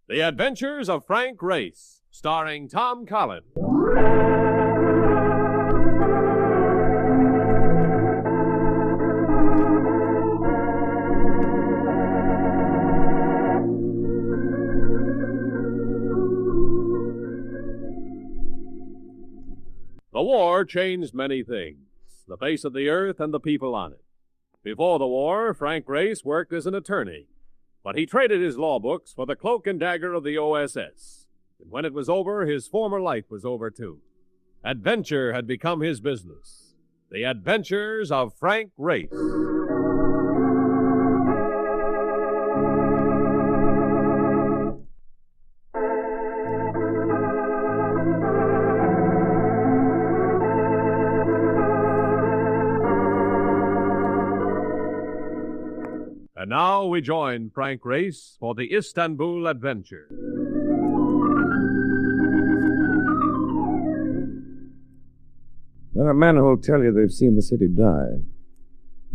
The Adventures of Frank Race, starring Tom Collins. The war changed many things, the face of the earth and the people on it. Before the war, Frank Race worked as an attorney, but he traded his law books for the cloak-and-dagger of the OSS. And when it was over, his former life was over too. Adventure had become his business. The Adventures of Frank Race. And now we join Frank Race for the Istanbul adventure. There are men who will tell you they've seen the city die.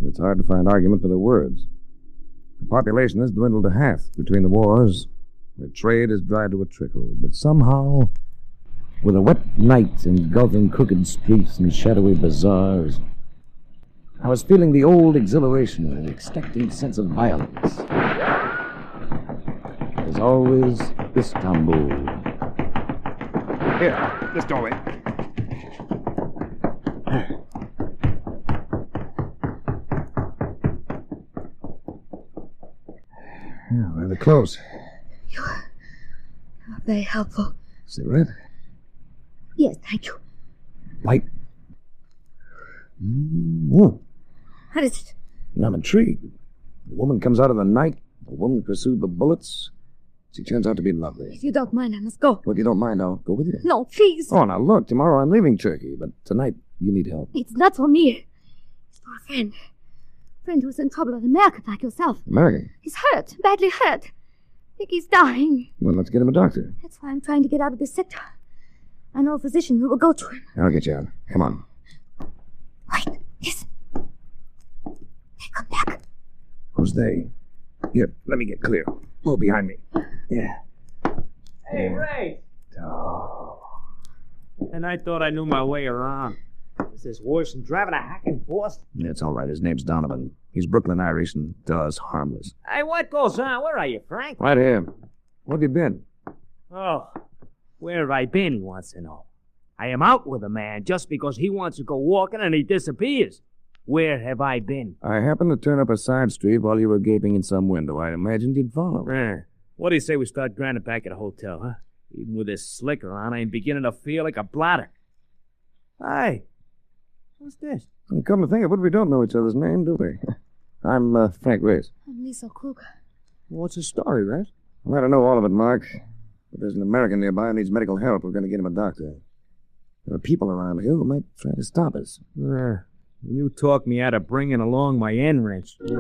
It's hard to find argument for their words. The population has dwindled to half between the wars. The trade has dried to a trickle. But somehow, with a wet night engulfing crooked streets and shadowy bazaars, I was feeling the old exhilaration and expecting sense of violence. As always, Istanbul. Here, this doorway. Yeah, rather close. You're very helpful. Cigarette? Yes, thank you. Light? What is it? I'm intrigued. The woman comes out of the night. The woman pursued the bullets. She turns out to be lovely. If you don't mind, I must go. Well, if you don't mind, I'll go with you. No, please. Oh, now look, tomorrow I'm leaving Turkey, but tonight you need help. It's not for me. It's for a friend. A friend who's in trouble at Murcott like yourself. American? He's hurt, badly hurt. I think he's dying. Well, let's get him a doctor. That's why I'm trying to get out of this sector. I know a physician who will go to him. I'll get you out. Come on. Wait, listen. They come back. Who's they? Here, let me get clear. Move behind me. Yeah. Hey, Ray! Oh. And I thought I knew my way around. This is worse than driving a hack in Boston. It's all right. His name's Donovan. He's Brooklyn Irish and does harmless. Hey, what goes on? Where are you, Frank? Right here. Where have you been? Oh, where have I been, he wants to know. I am out with a man just because he wants to go walking and he disappears. Where have I been? I happened to turn up a side street while you were gaping in some window. I imagined you'd follow. What do you say we start grinding back at a hotel, huh? Even with this slicker on, I'm beginning to feel like a bladder. Hey, what's this? And come to think of it, we don't know each other's name, do we? I'm Frank Race. I'm Lisa Kruger. What's the story, Red? Well, I don't know all of it, Mark. But there's an American nearby who needs medical help. We're going to get him a doctor. There are people around here who might try to stop us. You talked me out of bringing along my end wrench. In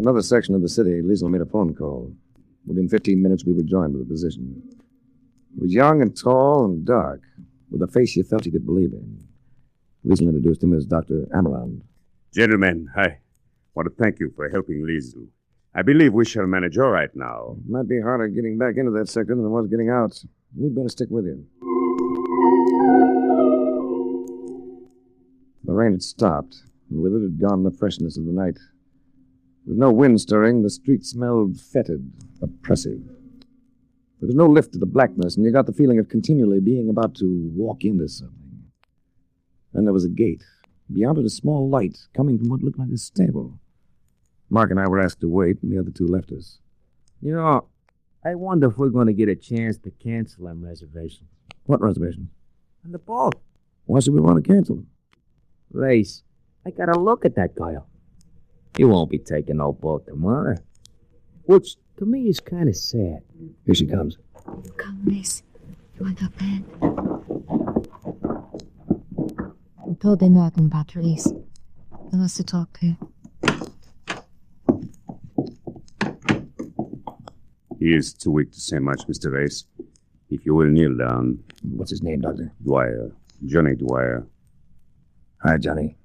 another section of the city, Liesel made a phone call. Within 15 minutes, we were joined with a physician. He was young and tall and dark, with a face you felt you could believe in. Liesel introduced him as Dr. Amarand. Gentlemen, I want to thank you for helping Liesel. I believe we shall manage all right now. It might be harder getting back into that sector than it was getting out. We'd better stick with you. The rain had stopped, and with it had gone the freshness of the night. With no wind stirring, the street smelled fetid, oppressive. There was no lift to the blackness, and you got the feeling of continually being about to walk into something. Then there was a gate. Beyond it, a small light coming from what looked like a stable. Mark and I were asked to wait, and the other two left us. You know, I wonder if we're going to get a chance to cancel them reservations. What reservation? On the boat. Why should we want to cancel them? Race, I got to look at that girl. He won't be taking no boat tomorrow. Which, to me, is kind of sad. Here she comes. Come, miss. You want a pen? I told the American about Reese. He wants to talk to you. He is too weak to say much, Mr. Race. If you will kneel down. What's his name, Doctor? Dwyer. Johnny Dwyer. Hi, Johnny.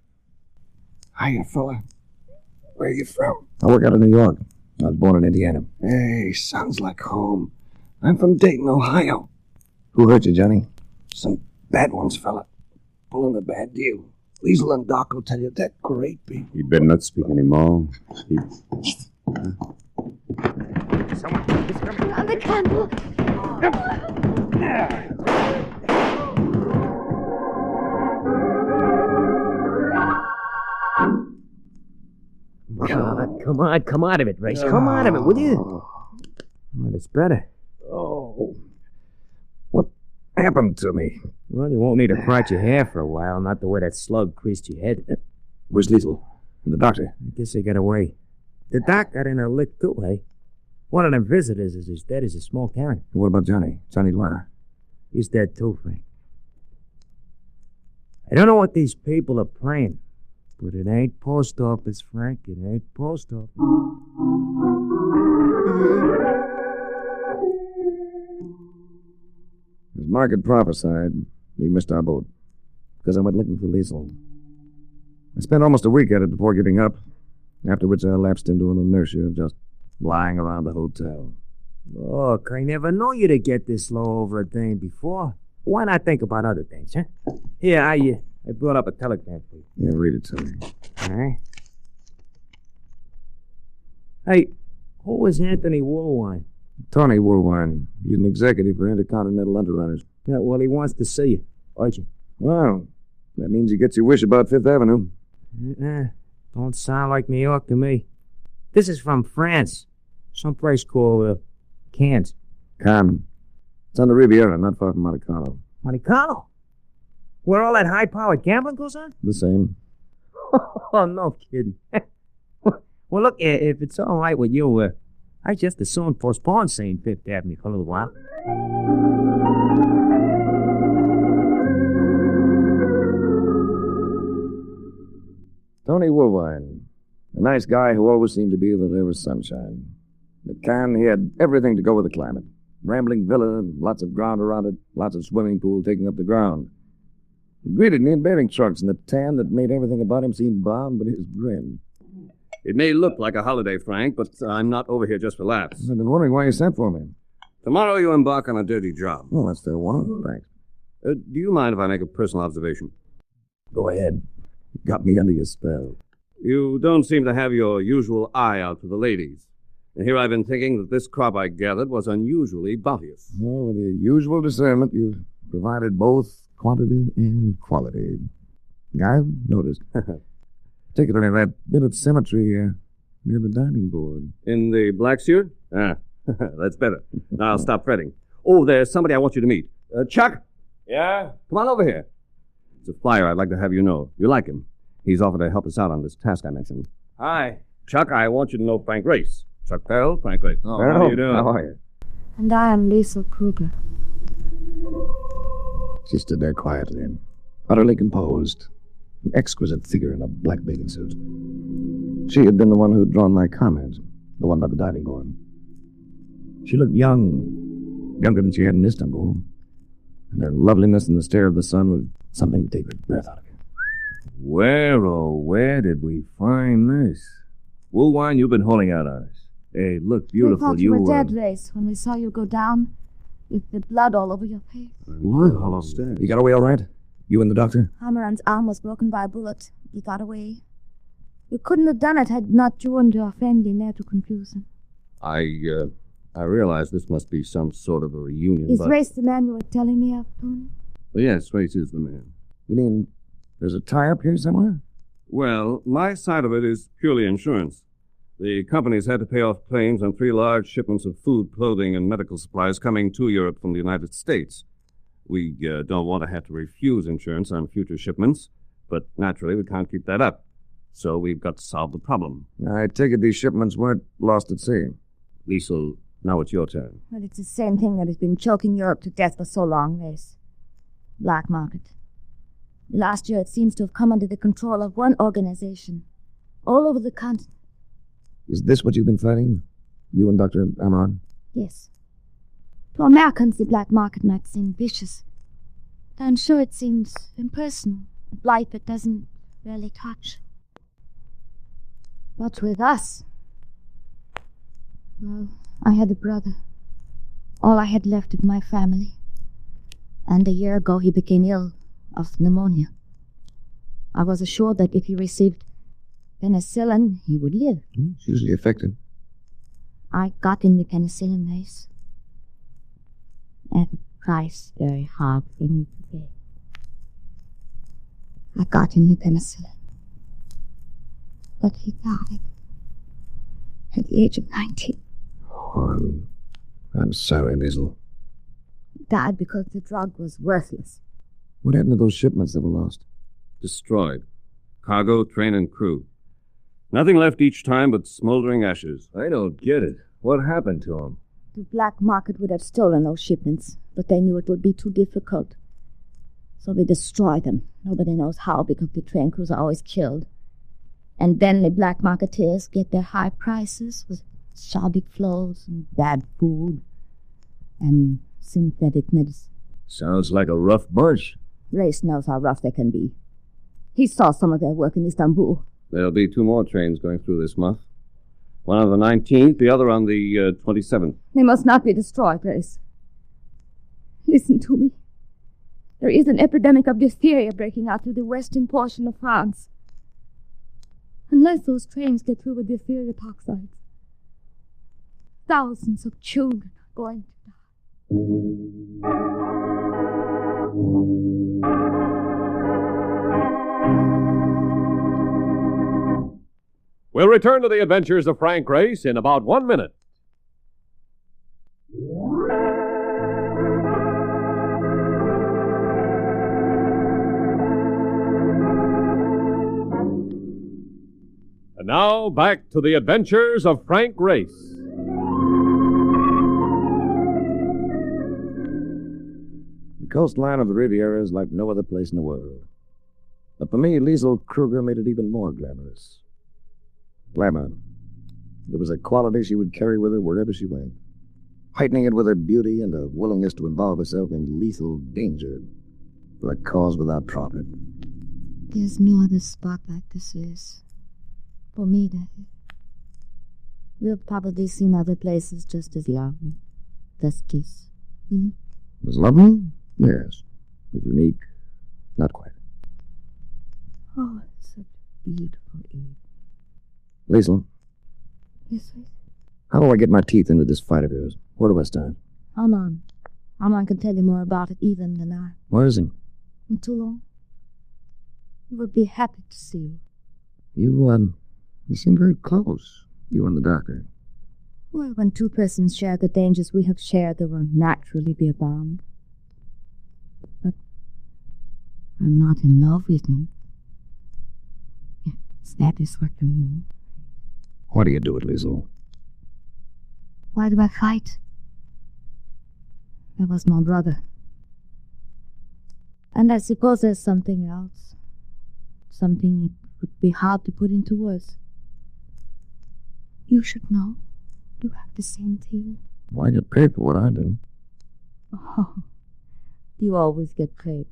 Hiya, fella. Where are you from? I work out in New York. I was born in Indiana. Hey, sounds like home. I'm from Dayton, Ohio. Who hurt you, Johnny? Some bad ones, fella. Pulling a bad deal. Liesl and Doc will tell you that great big. You better not speak anymore. On the candle. Come out of it, Race. Come out of it, will you? Well, it's better. Oh. What happened to me? Well, you won't need to part your hair for a while, not the way that slug creased your head. Where's Liesl? And the doctor? I guess they got away. The doc got in a lick too, eh? One of them visitors is as dead as a small carrot. What about Johnny? Johnny Dwyer? He's dead too, Frank. I don't know what these people are playing, but it ain't post office, Frank. It ain't post office. As Mark had prophesied, we missed our boat because I went looking for Liesl. I spent almost a week at it before giving up, after which I lapsed into an inertia of just lying around the hotel. Look, I never knew you to get this low over a thing before. Why not think about other things, huh? Here, I brought up a telegram for you. Yeah, read it to me. All right. Hey, who was Anthony Woolwine? Tony Woolwine. He's an executive for Intercontinental Underwriters. Yeah, well, he wants to see you, urgent. Well, that means he gets your wish about Fifth Avenue. Don't sound like New York to me. This is from France. Someplace called Cannes. Cannes. It's on the Riviera, not far from Monte Carlo. Monte Carlo? Where all that high-powered gambling goes on? The same. Oh, no kidding. Well, look, if it's all right with you, I just as soon postpone seeing Fifth Avenue for a little while. Tony Woolwine. A nice guy who always seemed to be that there was sunshine. At Cannes, he had everything to go with the climate. Rambling villa, lots of ground around it, lots of swimming pool taking up the ground. He greeted me in bathing trunks and a tan that made everything about him seem bomb but his grin. It may look like a holiday, Frank, but I'm not over here just for laughs. I've been wondering why you sent for me. Tomorrow you embark on a dirty job. Oh, that's the one. Thanks. Do you mind if I make a personal observation? Go ahead. Got me under your spell. You don't seem to have your usual eye out for the ladies. And here I've been thinking that this crop I gathered was unusually bounteous. Well, with your usual discernment, you've provided both quantity and quality. I've noticed. Particularly that bit of symmetry near the dining board. In the black suit? Ah, that's better. Now I'll stop fretting. Oh, there's somebody I want you to meet. Chuck? Yeah? Come on over here. It's a flyer I'd like to have you know. You like him. He's offered to help us out on this task I mentioned. Hi. Chuck, I want you to know Frank Race. Chuck Bell, Frank Race. Oh, how do you do? How are you? And I am Liesl Kruger. She stood there quietly and utterly composed. An exquisite figure in a black bathing suit. She had been the one who'd drawn my comment, the one by the dining board. She looked young, younger than she had in Istanbul, and her loveliness in the stare of the sun was something to take the breath out of you. Where, oh, where did we find this? Woolwine, you've been holding out on us. Hey, look beautiful. We thought you were dead, Race, when we saw you go down with the blood all over your face. What? You got away all right? You and the doctor? Hammeran's arm was broken by a bullet. He got away. You couldn't have done it had not you and your friend been there to confuse him. I realize this must be some sort of a reunion, Is but... Race the man you were telling me of, Tony? Yes, Race is the man. You mean there's a tie-up here somewhere? Well, my side of it is purely insurance. The company's had to pay off claims on 3 large shipments of food, clothing, and medical supplies coming to Europe from the United States. We don't want to have to refuse insurance on future shipments, but naturally we can't keep that up. So we've got to solve the problem. I take it these shipments weren't lost at sea. Liesl, now it's your turn. But it's the same thing that has been choking Europe to death for so long, Race. Black market. Last year it seems to have come under the control of one organization. All over the continent. Is this what you've been fighting? You and Dr. Amaran? Yes. To Americans, the black market might seem vicious. But I'm sure it seems impersonal. A blight that doesn't really touch. But with us... Well, I had a brother. All I had left of my family. And a year ago he became ill of pneumonia. I was assured that if he received penicillin, he would live. It's usually effective. I got him the penicillin, Race. At a price very hard for me to pay. I got him the penicillin. But he died at the age of 19. Oh, I'm sorry, Liesl. He died because the drug was worthless. What happened to those shipments that were lost? Destroyed. Cargo, train, and crew. Nothing left each time but smoldering ashes. I don't get it. What happened to him? The black market would have stolen those shipments, but they knew it would be too difficult. So they destroyed them. Nobody knows how, because the train crews are always killed. And then the black marketeers get their high prices with shoddy flows and bad food and synthetic medicine. Sounds like a rough bunch. Race knows how rough they can be. He saw some of their work in Istanbul. There'll be 2 more trains going through this month. One on the 19th, the other on the 27th. They must not be destroyed, Race. Listen to me. There is an epidemic of diphtheria breaking out through the western portion of France. Unless those trains get through with diphtheria toxins, thousands of children are going to die. We'll return to the adventures of Frank Race in about 1 minute. And now, back to the adventures of Frank Race. The coastline of the Riviera is like no other place in the world. But for me, Liesl Kruger made it even more glamorous. Glamour. There was a quality she would carry with her wherever she went, heightening it with her beauty and a willingness to involve herself in lethal danger for a cause without profit. There's no other spot like this is. For me, that is. We've probably seen other places just as lovely. Just this. It was lovely? Yes. It was unique? Not quite. Oh, it's such a beautiful evening. Liesl, Yes, sir. how do I get my teeth into this fight of yours? Where do I start? Armand. Armand can tell you more about it even than I. Where is he? In Toulon. He would be happy to see you. You seem very close, you and the doctor. Well, when 2 persons share the dangers we have shared, there will naturally be a bond. But I'm not in love with him. Yes, that is what you mean. Why do you do it, Liesl? Why do I fight? That was my brother. And I suppose there's something else. Something it would be hard to put into words. You should know. You have the same thing. Why get paid for what I do? Oh, you always get paid.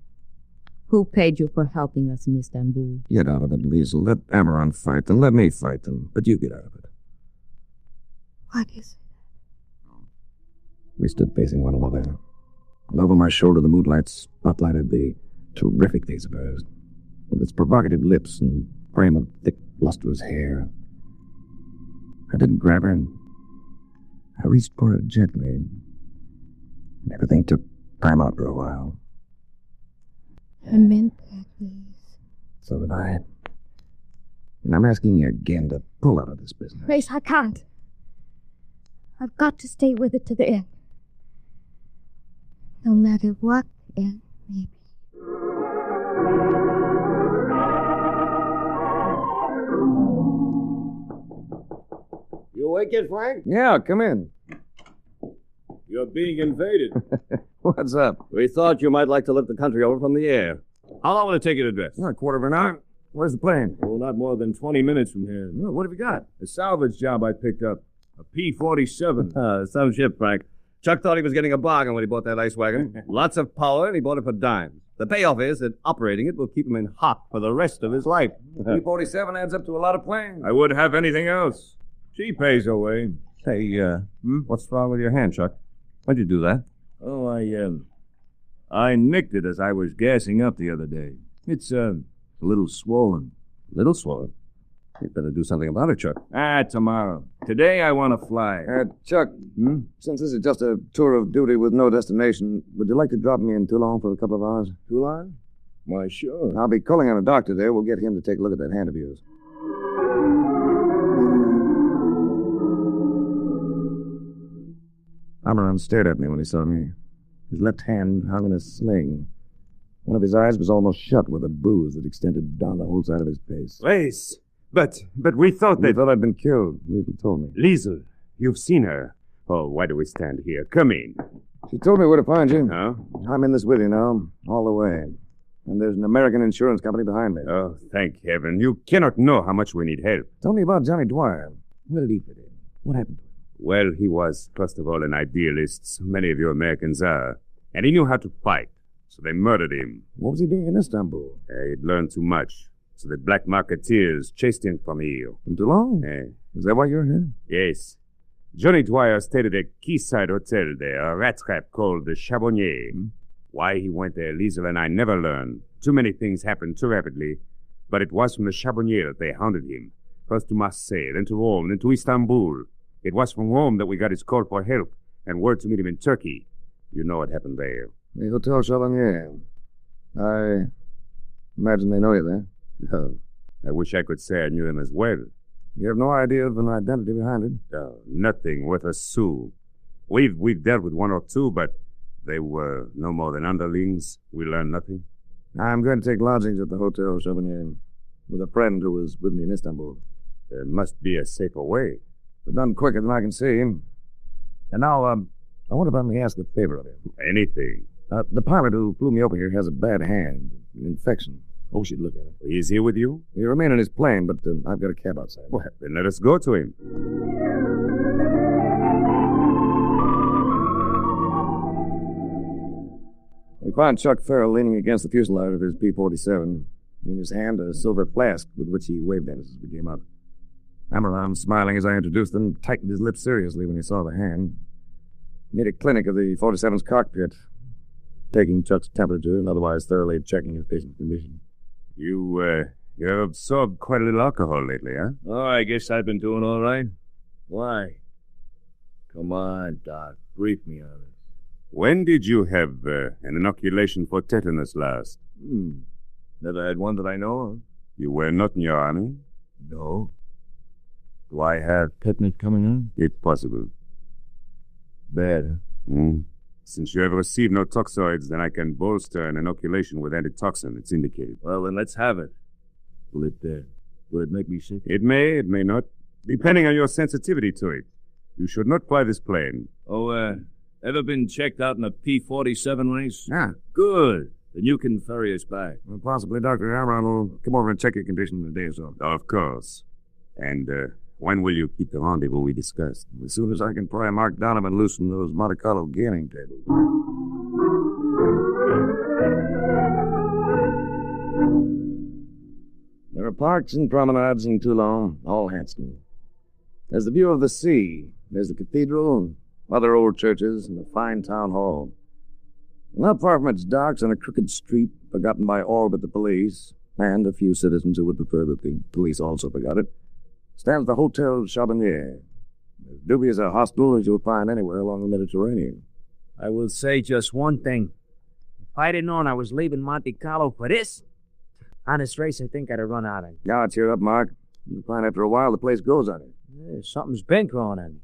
Who paid you for helping us in Istanbul? Get out of it, Liesl. Let Amaran fight them. Let me fight them. But you get out of it. What is it? We stood facing one another. And over my shoulder, the moonlight spotlighted the terrific face of hers, with its provocative lips and frame of thick, lustrous hair. I didn't grab her, and I reached for her gently, and everything took time out for a while. I meant that, Race. So did I. And I'm asking you again to pull out of this business. Race, I can't. I've got to stay with it to the end. No matter what the end may be. You awake yet, Frank? Yeah, come in. You're being invaded. What's up? We thought you might like to look the country over from the air. How long will it take you to dress? A quarter of an hour. Where's the plane? Well, not more than 20 minutes from here. Well, what have you got? A salvage job I picked up. A P-47. Some ship, Frank. Chuck thought he was getting a bargain when he bought that ice wagon. Lots of power, and he bought it for dimes. The payoff is that operating it will keep him in hock for the rest of his life. 347 adds up to a lot of planes. I would have anything else. She pays her way. Hey, what's wrong with your hand, Chuck? Why'd you do that? Oh, I nicked it as I was gassing up the other day. It's, a little swollen. Little swollen. You'd better do something about it, Chuck. Tomorrow. Today I want to fly. Chuck, since this is just a tour of duty with no destination, would you like to drop me in Toulon for a couple of hours? Toulon? Why, sure. I'll be calling on a doctor there. We'll get him to take a look at that hand of yours. Amaran stared at me when he saw me. His left hand hung in a sling. One of his eyes was almost shut with a bruise that extended down the whole side of his face. Race. But we thought They that... thought I'd been killed. Liesl told me. Liesl, you've seen her. Oh, why do we stand here? Come in. She told me where to find you. Huh? I'm in this with you now, all the way. And there's an American insurance company behind me. Oh, thank heaven. You cannot know how much we need help. Tell me about Johnny Dwyer. Where did he fit in? What happened to him? Well, he was, first of all, an idealist. So many of you Americans are. And he knew how to fight. So they murdered him. What was he doing in Istanbul? He'd learned too much. So the black marketeers chased him from here. From Toulon? Is that why you're here? Yes. Johnny Dwyer stayed at a quayside hotel there, a rat trap called the Charbonnier. Why he went there, Liesl and I never learned. Too many things happened too rapidly. But it was from the Charbonnier that they hounded him. First to Marseille, then to Rome, then to Istanbul. It was from Rome that we got his call for help, and word to meet him in Turkey. You know what happened there. The Hotel Charbonnier. I imagine they know you there. Oh, I wish I could say I knew him as well. You have no idea of an identity behind it? Oh, nothing worth a sou. We've dealt with one or two, but they were no more than underlings. We learned nothing. I'm going to take lodgings at the Hotel Charbonnier with a friend who was with me in Istanbul. There must be a safer way. But none quicker than I can see. And now, I wonder if I may ask a favor of you. Anything. The pilot who flew me over here has a bad hand, an infection. Oh, she'd look at it. He's here with you? He remain in his plane, but I've got a cab outside. Well, then let us go to him. We found Chuck Farrell leaning against the fuselage of his P-47. In his hand, a silver flask with which he waved at us as we came up. Amaran, smiling as I introduced them, tightened his lips seriously when he saw the hand. Made a clinic of the 47's cockpit, taking Chuck's temperature and otherwise thoroughly checking his patient's condition. You have absorbed quite a little alcohol lately, huh? Oh, I guess I've been doing all right. Why? Come on, Doc. Brief me on it. When did you have an inoculation for tetanus last? Never had one that I know of. You were not in your army? No. Do I have tetanus coming on? It's possible. Bad, Since you have received no toxoids, then I can bolster an inoculation with antitoxin. It's indicated. Well, then let's have it. Will it make me sick? It may not, depending on your sensitivity to it. You should not fly this plane. Oh, ever been checked out in a P-47 race? Yeah. Good. Then you can ferry us back. Well, possibly Dr. Amaran will come over and check your condition in a day or so. Of course. And when will you keep the rendezvous we discussed? As soon as I can pry Mark Donovan loose from those Monte Carlo gaming tables. There are parks and promenades in Toulon, all handsome. There's the view of the sea. There's the cathedral, other old churches, and a fine town hall. Not far from its docks, on a crooked street, forgotten by all but the police, and a few citizens who would prefer that the police also forgot it, stands the Hotel Charbonnier, as dubious a hostel as you'll find anywhere along the Mediterranean. I will say just one thing. If I'd have known I was leaving Monte Carlo for this, on this race, I think I'd have run out of it. Now, cheer up, Mark. You'll find after a while the place goes on you. Yeah, something's been growing on me.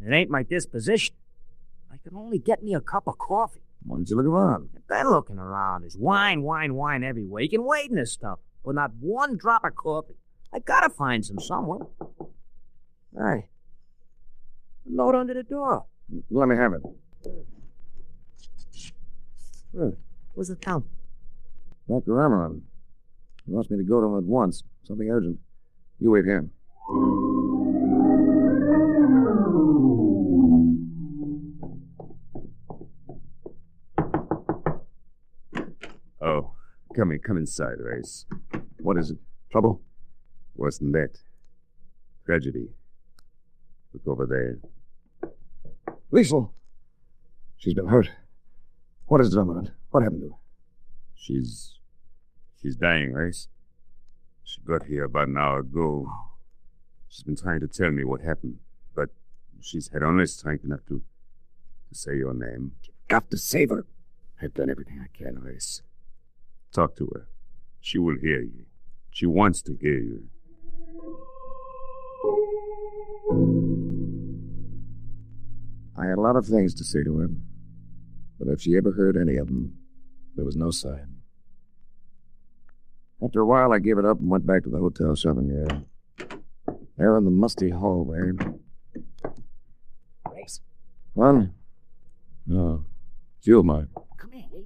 It ain't my disposition. I could only get me a cup of coffee. Why don't you look around? I've been looking around. There's wine everywhere. You can wait in this stuff, but not one drop of coffee. I gotta find some somewhere. Hey, a note under the door. Let me have it. Where's the town? Dr. Amaran. He wants me to go to him at once. Something urgent. You wait here. Oh, Come inside, Race. What is it? Trouble? Worse than that. Tragedy. Look over there. Liesl! She's been hurt. What is Donovan? What happened to her? She's dying, Race. She got here about an hour ago. She's been trying to tell me what happened, but she's had only strength enough to say your name. You've got to save her. I've done everything I can, Race. Talk to her. She will hear you. She wants to hear you. I had a lot of things to say to her, but if she ever heard any of them, there was no sign. After a while, I gave it up and went back to the Hotel Southern. There in the musty hallway. Race, One? No. Gilmore. come here.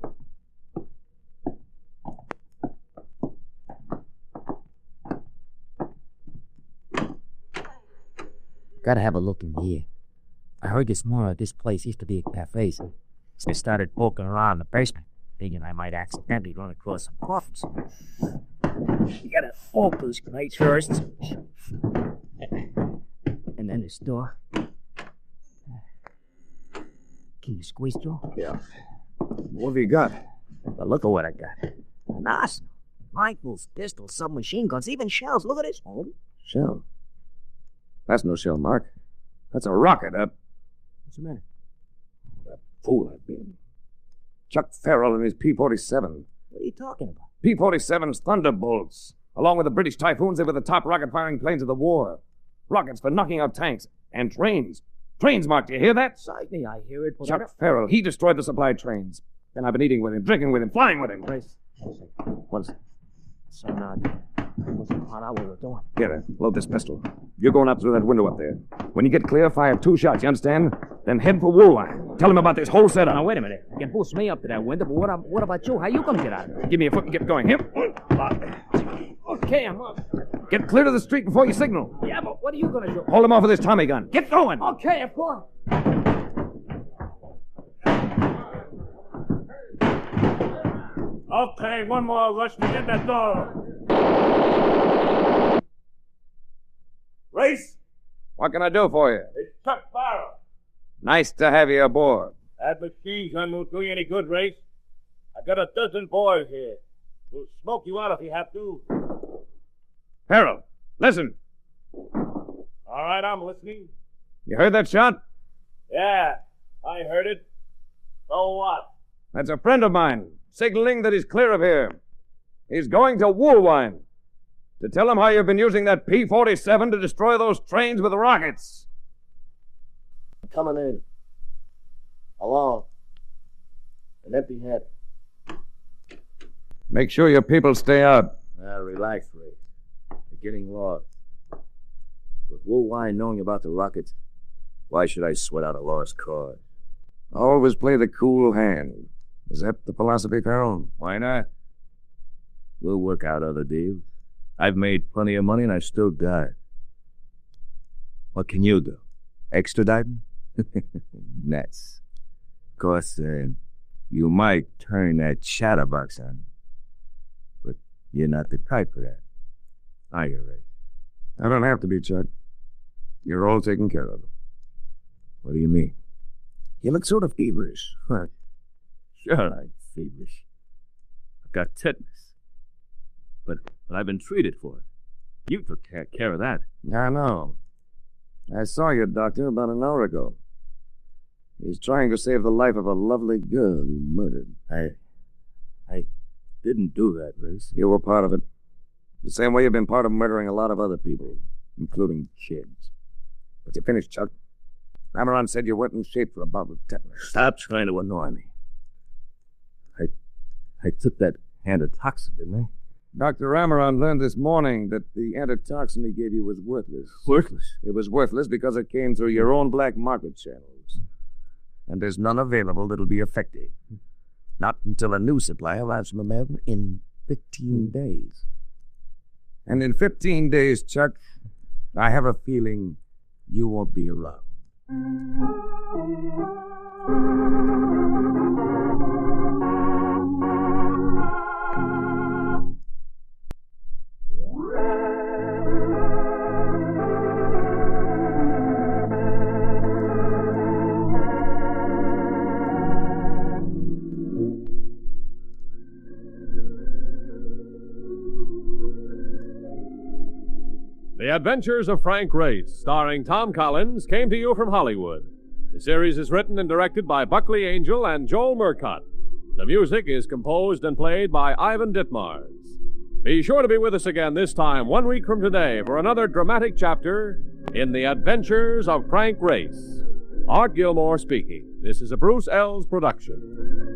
Gotta have a look in here. I heard this morning this place used to be a cafe, so I started poking around in the basement, thinking I might accidentally run across some coffins. You gotta open this place first. And then this door. Can you squeeze through? Yeah. What have you got? But look at what I got. An arsenal. Rifles, pistols, submachine guns, even shells. Look at this. Oh, Shell. That's no shell, Mark. That's a rocket. what's the matter? That fool I've been. Chuck Farrell and his P-47. What are you talking about? P-47's Thunderbolts. Along with the British Typhoons, they were the top rocket-firing planes of the war. Rockets for knocking out tanks and trains. Trains, Mark, do you hear that? Certainly, I hear it, but Chuck Farrell, he destroyed the supply trains. Then I've been eating with him, drinking with him, flying with him. Grace. What's it? Son, wasn't on what we were doing. Here, load this pistol. You're going up through that window up there. When you get clear, fire 2 shots, you understand? Then head for Woolwine. Tell him about this whole setup. Now, wait a minute. You can boost me up to that window, but what about you? How you gonna get out of it? Give me a foot and get going. Here. Okay, I'm up. Get clear to the street before you signal. Yeah, but what are you gonna do? Hold him off with this Tommy gun. Get going. Okay, of course. Okay, one more rush to get that door. Race, What can I do for you? it's Chuck Farrell. Nice to have you aboard. That machine gun won't do you any good, Race. I got a dozen boys here. We'll smoke you out if you have to. Harold, listen. All right, I'm listening. You heard that shot? Yeah, I heard it. So what? That's a friend of mine, signaling that he's clear of here. He's going to Woolwine to tell him how you've been using that P-47 to destroy those trains with rockets. Coming in. Alone. An empty head. Make sure your people stay out. Relax, Ray. They're getting lost. With Woolwine knowing about the rockets, why should I sweat out a lost cause? Always play the cool hand. Is that the philosophy, Farrell? Why not? We'll work out other deals. I've made plenty of money and I've still died. What can you do? Extradite him? Nuts. Of course, you might turn that chatterbox on him. But you're not the type for that. Are you, Ray? I don't have to be, Chuck. You're all taken care of. What do you mean? You look sort of feverish. What? Sure, I'm feverish. I've got tetanus. But I've been treated for it. You took care of that. I know. I saw your doctor about an hour ago. He's trying to save the life of a lovely girl you murdered. I didn't do that, Race. You were part of it. The same way you've been part of murdering a lot of other people, including kids. But you finished, Chuck. Amaran said you weren't in shape for a bout with tetanus. Stop trying to annoy me. I took that antitoxin, didn't I? Dr. Amaran learned this morning that the antitoxin he gave you was worthless. Worthless. It was worthless because it came through your own black market channels. And there's none available that'll be effective. Not until a new supply arrives from America in 15 days. And in 15 days, Chuck, I have a feeling you won't be around. Adventures of Frank Race, starring Tom Collins, came to you from Hollywood. The series is written and directed by Buckley Angel and Joel Murcott. The music is composed and played by Ivan Ditmars. Be sure to be with us again this time, 1 week from today, for another dramatic chapter in The Adventures of Frank Race. Art Gilmore speaking. This is a Bruce Eells production.